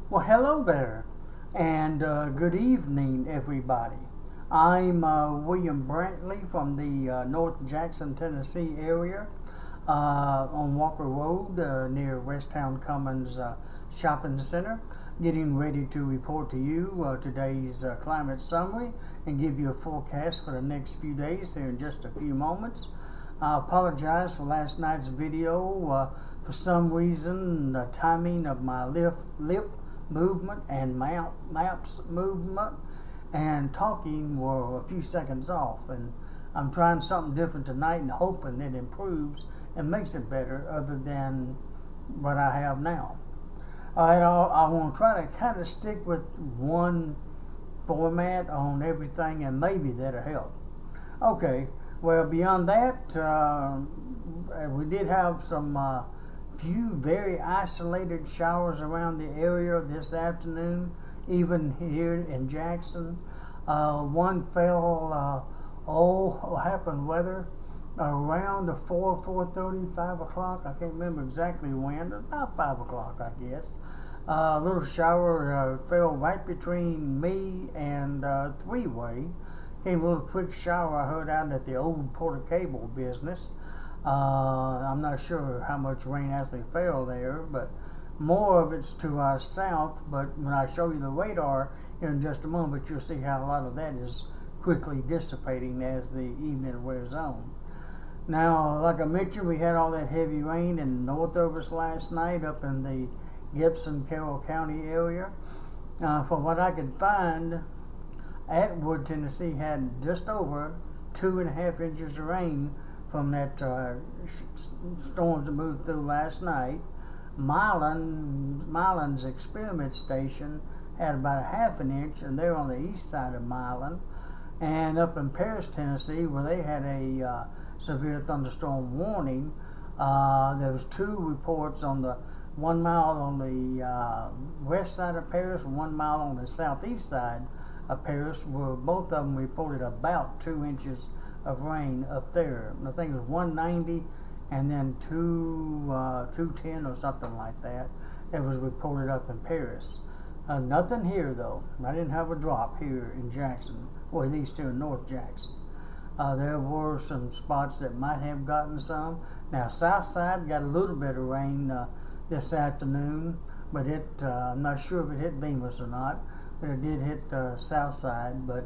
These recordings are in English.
Well, hello there, and good evening, everybody. I'm William Brantley from the North Jackson, Tennessee area on Walker Road near Westtown Commons Shopping Center, getting ready to report to you today's climate summary and give you a forecast for the next few days here in just a few moments. I apologize for last night's video. For some reason, the timing of my lip movement and maps movement and talking were a few seconds off, and I'm trying something different tonight and hoping it improves and makes it better other than what I have now. Alright, I want to try to kind of stick with one format on everything, and maybe that'll help. Okay, well, beyond that, we did have some few very isolated showers around the area this afternoon, even here in Jackson. One fell, happened weather around 4:30, 5 o'clock. I can't remember exactly when, about 5 o'clock, I guess. A little shower fell right between me and three-way. Came a little quick shower I heard out at the old Porter Cable business. I'm not sure how much rain actually fell there, but more of it's to our south. But when I show you the radar here in just a moment, you'll see how a lot of that is quickly dissipating as the evening wears on. Now, like I mentioned, we had all that heavy rain in north of us last night up in the Gibson, Carroll County area. From what I could find, Atwood, Tennessee had just over 2.5 inches of rain from that storms that moved through last night. Milan's experiment station had about 1/2 inch, and they're on the east side of Milan. And up in Paris, Tennessee, where they had a severe thunderstorm warning, there was 2 reports on the 1 mile on the west side of Paris and 1 mile on the southeast side of Paris, where both of them reported about 2 inches of rain up there. I think it was 190 and then 210 or something like that. It was reported up in Paris. Nothing here though. I didn't have a drop here in Jackson, or at least here in North Jackson. There were some spots that might have gotten some. Now south side got a little bit of rain this afternoon, but I'm not sure if it hit Bemis or not, but it did hit south side, but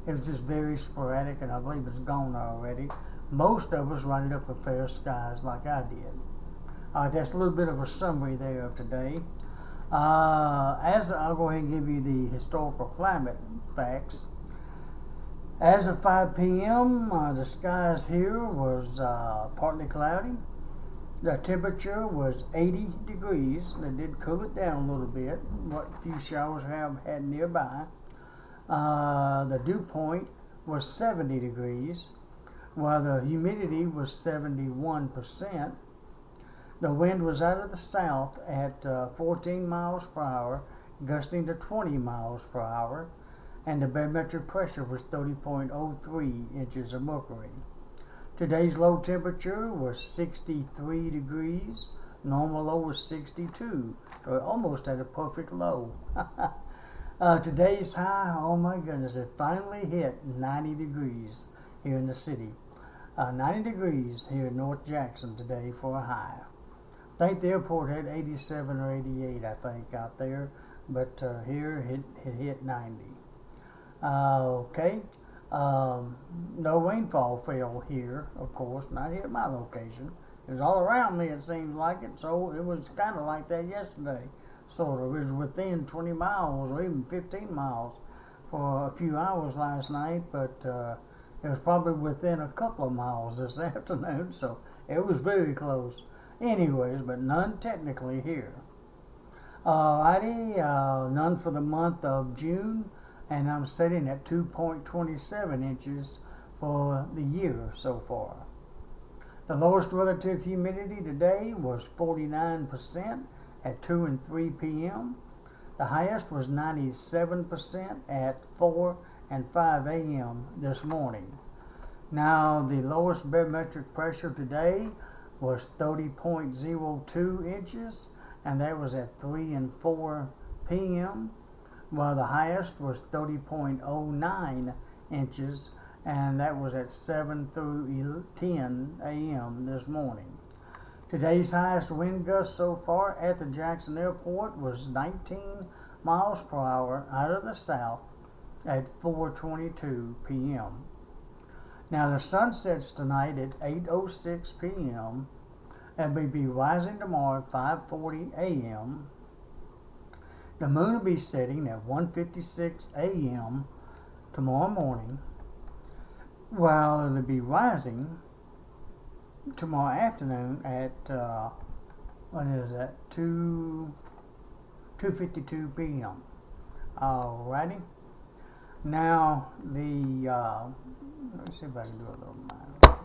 it was just very sporadic, and I believe it's gone already. Most of us riding up with fair skies like I did. That's a little bit of a summary there of today. As I'll go ahead and give you the historical climate facts. As of 5 p.m., the skies here was partly cloudy. The temperature was 80 degrees. They did cool it down a little bit, what few showers have had nearby. The dew point was 70 degrees, while the humidity was 71%. The wind was out of the south at 14 miles per hour, gusting to 20 miles per hour, and the barometric pressure was 30.03 inches of mercury. Today's low temperature was 63 degrees. Normal low was 62, so almost at a perfect low. Today's high, oh my goodness, it finally hit 90 degrees here in the city. 90 degrees here in North Jackson today for a high. I think the airport had 87 or 88, I think, out there, but here it hit 90. Okay. No rainfall fell here, of course, not here at my location. It was all around me, it seemed like it, so it was kind of like that yesterday. Sort of. It was within 20 miles or even 15 miles for a few hours last night, but it was probably within a couple of miles this afternoon, so it was very close. Anyways, but none technically here. None for the month of June, and I'm sitting at 2.27 inches for the year so far. The lowest relative humidity today was 49% at 2 and 3 p.m. The highest was 97% at 4 and 5 a.m. this morning. Now, the lowest barometric pressure today was 30.02 inches, and that was at 3 and 4 p.m., while the highest was 30.09 inches, and that was at 7 through 10 a.m. this morning. Today's highest wind gust so far at the Jackson Airport was 19 miles per hour out of the south at 4:22 p.m. Now the sun sets tonight at 8:06 p.m. and will be rising tomorrow at 5:40 a.m. The moon will be setting at 1:56 a.m. tomorrow morning, while it will be rising tomorrow afternoon at 2:52 p.m. Alrighty. Now the let me see if I can do a little minor.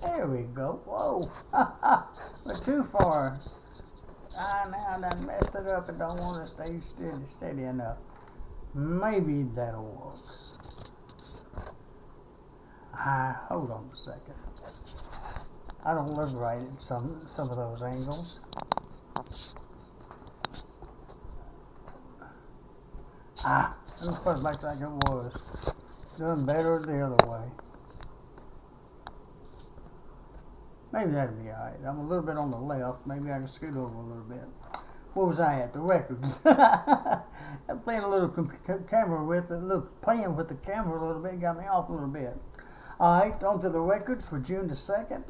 There we go. Whoa, we're too far. Now I done messed it up and don't want to stay steady enough. Maybe that'll work. Hold on a second. I don't look right at some of those angles. Let me put it back like it was. Doing better the other way. Maybe that'll be alright. I'm a little bit on the left. Maybe I can scoot over a little bit. Where was I at? The records. I'm playing a little camera with it. Playing with the camera a little bit got me off a little bit. Alright, on to the records for June the 2nd.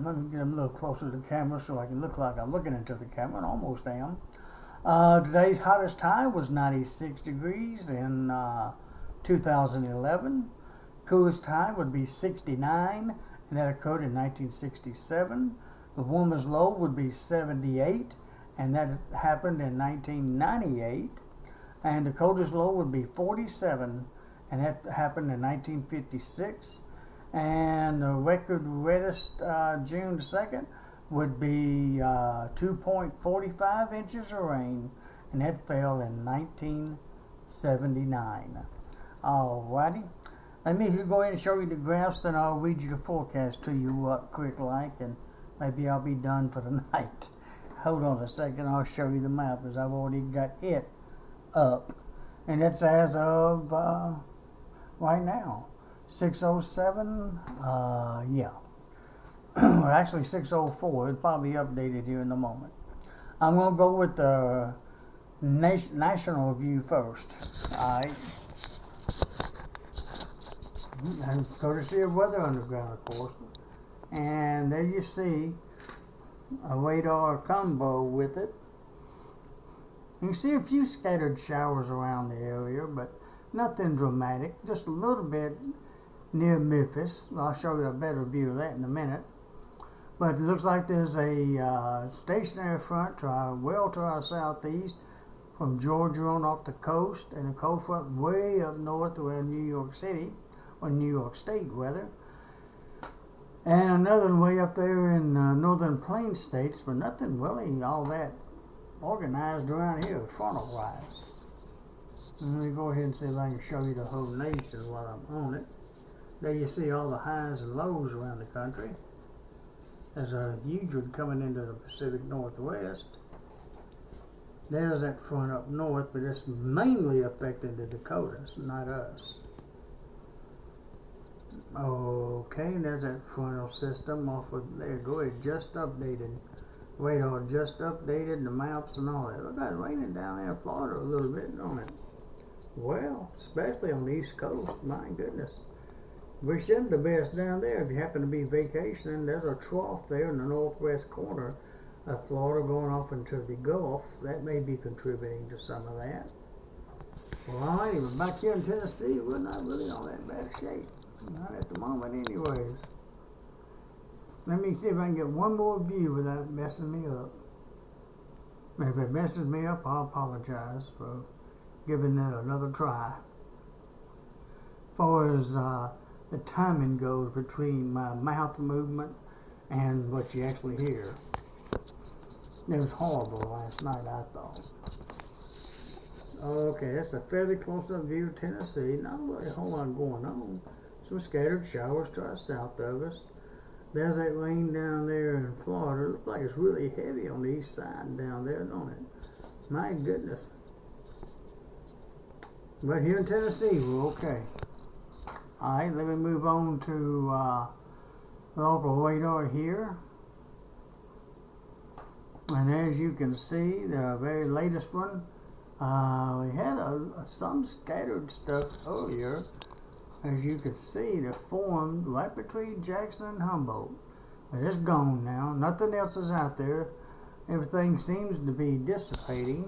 Let me get a little closer to the camera so I can look like I'm looking into the camera, and almost am. Today's hottest high was 96 degrees in 2011. Coolest high would be 69, and that occurred in 1967. The warmest low would be 78, and that happened in 1998. And the coldest low would be 47, and that happened in 1956. And the record wettest June 2nd would be 2.45 inches of rain, and that fell in 1979. Alrighty. Let me go ahead and show you the graphs, then I'll read you the forecast to you up quick like, and maybe I'll be done for the night. Hold on a second, I'll show you the map as I've already got it up. And it's as of right now. 6:07, yeah. Well, actually 6:04. It'll probably be updated here in a moment. I'm going to go with the national view first. Alright. And courtesy of Weather Underground, of course. And there you see a radar combo with it. You can see a few scattered showers around the area, but nothing dramatic. Just a little bit near Memphis. I'll show you a better view of that in a minute. But it looks like there's a stationary front to our southeast from Georgia on off the coast, and a cold front way up north around New York City, or New York State rather. And another one way up there in northern plain states, but nothing really all that organized around here frontal wise. Let me go ahead and see if I can show you the whole nation while I'm on it. There you see all the highs and lows around the country. There's a huge one coming into the Pacific Northwest. There's that front up north, but it's mainly affecting the Dakotas, not us. Okay, there's that frontal system off of there. Go ahead, just updated. Radar just updated the maps and all that. Look, it's raining down there in Florida a little bit, don't it? Well, especially on the East Coast, my goodness. We're sitting the best down there. If you happen to be vacationing, there's a trough there in the northwest corner of Florida going off into the Gulf. That may be contributing to some of that. Well, alrighty, but back here in Tennessee, we're not really on that bad shape. Not at the moment anyways. Let me see if I can get one more view without messing me up. If it messes me up, I'll apologize for giving that another try. As far as the timing goes between my mouth movement and what you actually hear. It was horrible last night, I thought. Okay, that's a fairly close-up view of Tennessee. Not really a whole lot going on. Some scattered showers to our south of us. There's that rain down there in Florida. It looks like it's really heavy on the east side down there, don't it? My goodness. But here in Tennessee, we're okay. Alright, let me move on to local radar here. And as you can see, the very latest one, we had some scattered stuff earlier. As you can see, they formed right between Jackson and Humboldt. But it's gone now. Nothing else is out there. Everything seems to be dissipating.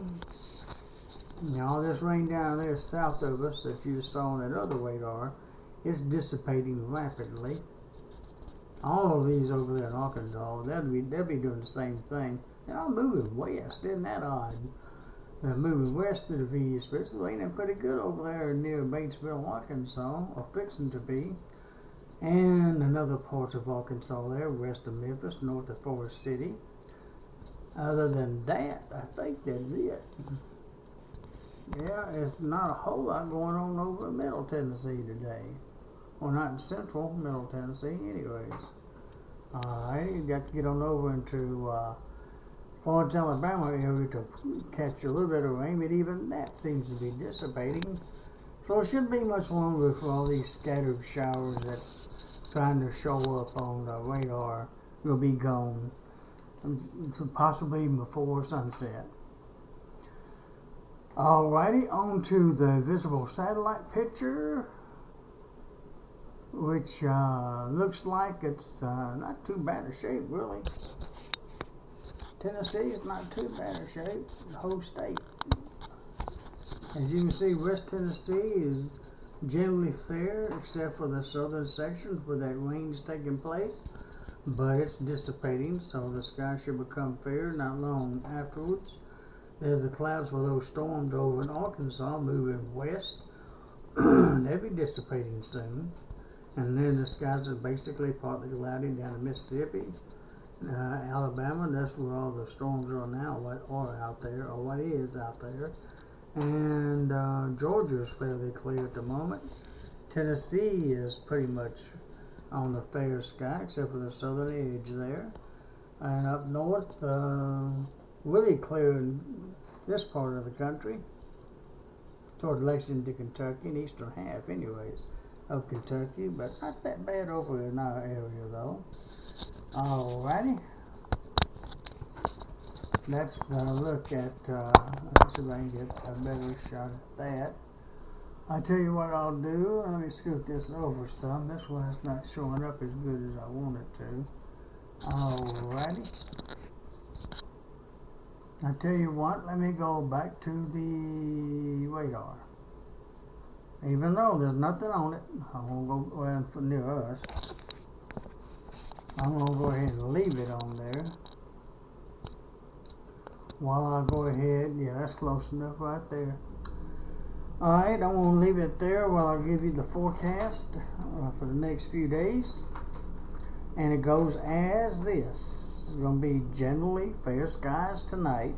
You know, all this rain down there south of us that you saw on that other radar is dissipating rapidly. All of these over there in Arkansas, they'll be doing the same thing. They're all moving west. Isn't that odd? They're moving west to the V, but it's raining pretty good over there near Batesville, Arkansas, or fixing to be. And another parts of Arkansas there, west of Memphis, north of Forest City. Other than that, I think that's it. Yeah, it's not a whole lot going on over in Middle Tennessee today. Well, not in central Middle Tennessee, anyways. Alright, you got to get on over into Florence, Alabama area to catch a little bit of rain, but even that seems to be dissipating. So it shouldn't be much longer for all these scattered showers that's trying to show up on the radar will be gone, possibly even before sunset. Alrighty, on to the visible satellite picture, which looks like it's not too bad a shape, really. Tennessee is not too bad a shape, the whole state. As you can see, West Tennessee is generally fair, except for the southern sections where that rain's taking place, but it's dissipating, so the sky should become fair not long afterwards. There's the clouds for those storms over in Arkansas moving west. They'll be dissipating soon. And then the skies are basically partly cloudy down in Mississippi, Alabama. That's where all the storms are now, what are out there, or what is out there. And Georgia is fairly clear at the moment. Tennessee is pretty much on the fair sky, except for the southern edge there. And up north, really clear in this part of the country, toward Lexington, Kentucky, and eastern half, anyways, of Kentucky, but not that bad over in our area, though. Alrighty. Let's look at, let's see if I can get a better shot at that. I'll tell you what I'll do. Let me scoot this over some. This one is not showing up as good as I want it to. Alrighty. I tell you what, let me go back to the radar. Even though there's nothing on it, I'm going to go ahead and near us. I'm going to go ahead and leave it on there. While I go ahead, yeah, that's close enough right there. Alright, I'm going to leave it there while I give you the forecast for the next few days. And it goes as this. It's going to be generally fair skies tonight,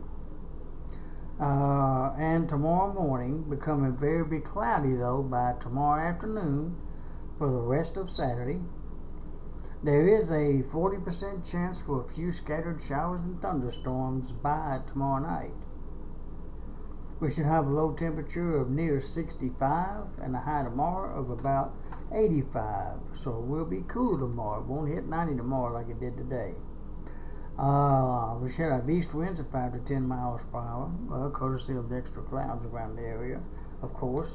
and tomorrow morning, becoming very cloudy though by tomorrow afternoon for the rest of Saturday. There is a 40% chance for a few scattered showers and thunderstorms by tomorrow night. We should have a low temperature of near 65 and a high tomorrow of about 85. So it will be cool tomorrow. It won't hit 90 tomorrow like it did today. We should have east winds of 5 to 10 miles per hour, courtesy of the extra clouds around the area, of course.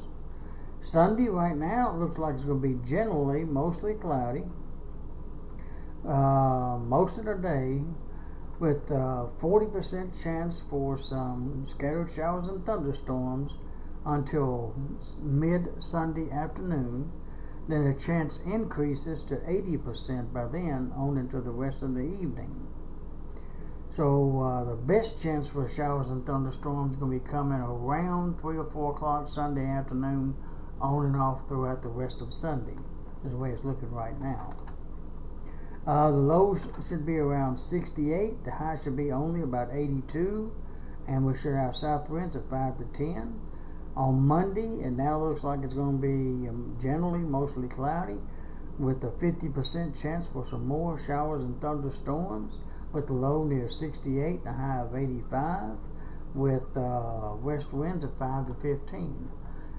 Sunday, right now, it looks like it's going to be generally mostly cloudy most of the day, with 40% chance for some scattered showers and thunderstorms until mid-Sunday afternoon. Then the chance increases to 80% by then on into the rest of the evening. So the best chance for showers and thunderstorms is going to be coming around 3 or 4 o'clock Sunday afternoon, on and off throughout the rest of Sunday, is the way it's looking right now. The lows should be around 68, the high should be only about 82, and we should have south winds at 5 to 10. On Monday, it now looks like it's going to be generally mostly cloudy, with a 50% chance for some more showers and thunderstorms, with the low near 68 and a high of 85. with west winds at 5 to 15.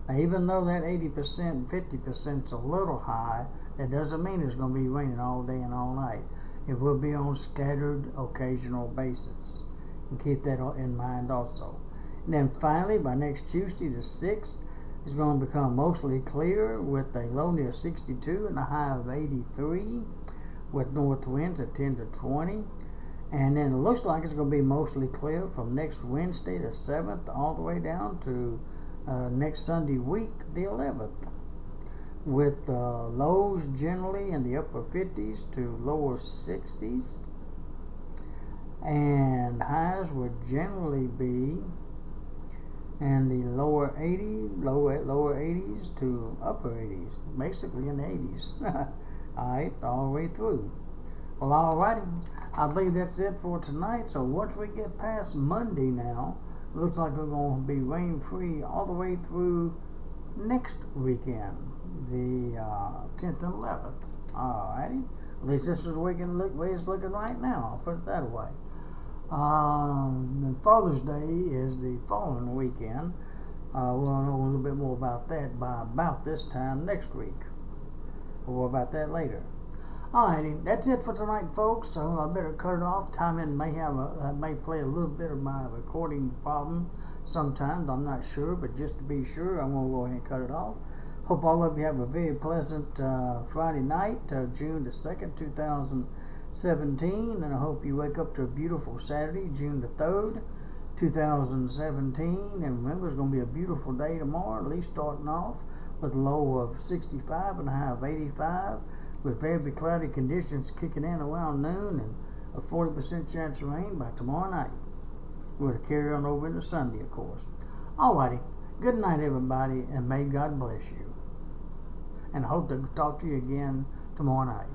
Now, even though that 80%, 50% is a little high, that doesn't mean it's going to be raining all day and all night. It will be on scattered, occasional basis. And keep that in mind also. And then finally, by next Tuesday, the 6th, it's going to become mostly clear with a low near 62 and a high of 83, with north winds at 10 to 20. And then it looks like it's going to be mostly clear from next Wednesday, the 7th, all the way down to next Sunday week, the 11th, with lows generally in the upper 50s to lower 60s, and highs would generally be in the lower 80s to upper 80s, basically in the 80s. Alright, all the way through. Well, alrighty, I believe that's it for tonight. So once we get past Monday now, looks like we're going to be rain free all the way through next weekend, the 10th and 11th. Alrighty, at least this is the way it's looking right now. I'll put it that way. Father's Day is the following weekend. We'll know a little bit more about that by about this time next week. More about that later. Alrighty, that's it for tonight, folks. So I better cut it off. Timing may play a little bit of my recording problem sometimes. I'm not sure, but just to be sure, I'm going to go ahead and cut it off. Hope all of you have a very pleasant Friday night, June the 2nd, 2017, and I hope you wake up to a beautiful Saturday, June the 3rd, 2017. And remember, it's going to be a beautiful day tomorrow, at least starting off with a low of 65 and a high of 85. With very cloudy conditions kicking in around noon and a 40% chance of rain by tomorrow night. We're going to carry on over into Sunday, of course. Alrighty, good night, everybody, and may God bless you. And I hope to talk to you again tomorrow night.